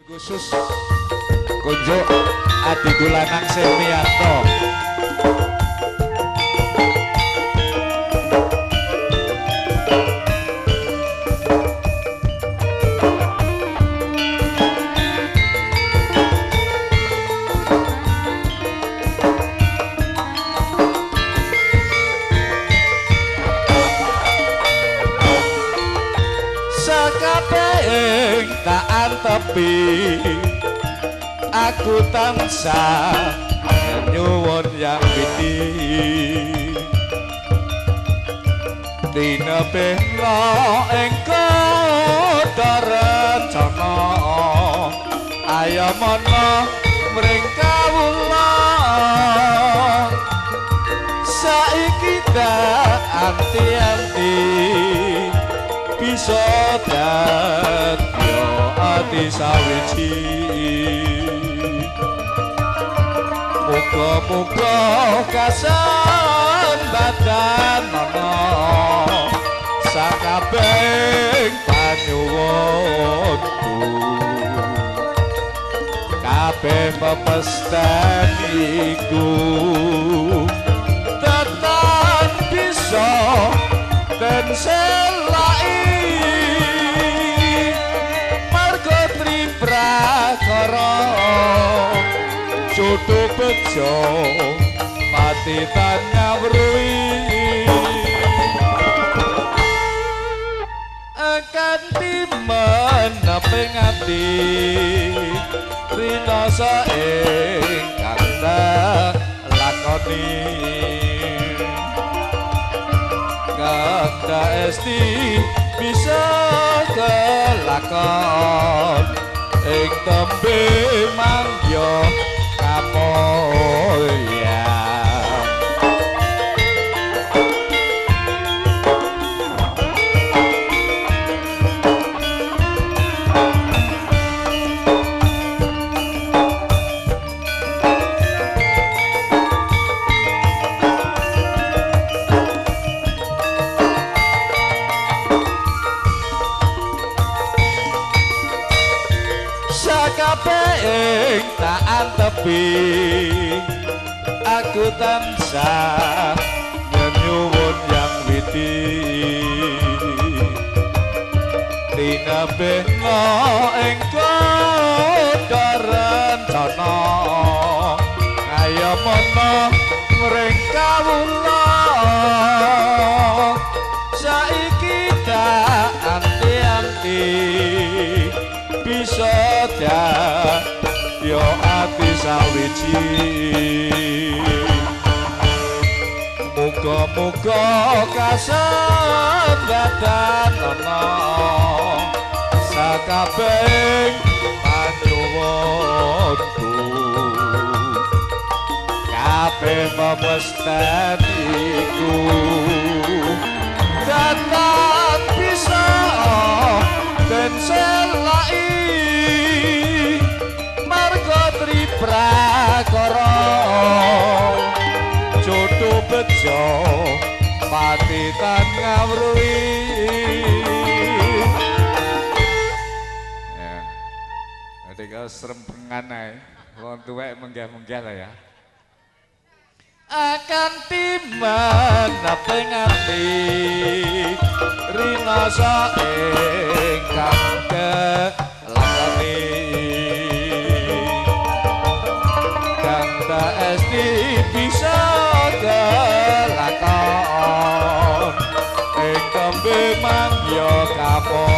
khusus kunjuk Adi Dulanang Semianto. Sakabehing taan tepi aku tansah nyuwun yang witi tinebehna ing kodarencana ayamana mring kawula saiki dak anti-anti bisa dadya ati sawiji muga-muga kasembatan ana sakabehing panyuwunku kabeh pepesthan iku tetap bisa dan selai marga triprakara jodoh bejo pati tan ngawruhi akan timen naping ati rinasa ingkang lakoni kata esti bisa kelakon ing tembe mangya kapolya sakabehing taan tepi aku tansah nyuwun yang witi tinebehna ing kodarencana ayamana mring kawula saiki dak anti-anti bisa yo ati sawiji muga-muga kasembatan ana sakabehing panyuwunku kabeh pepesthan iku tetap bisa dan selai triprakara jodoh bejo pati tan ngawruhi ya ketika serempengan ae wong tuwek menggah-menggah lah ya akan timan naping ati rinasa ingkang kelakoni esti bisa kelakon ing tembe mangya kapolya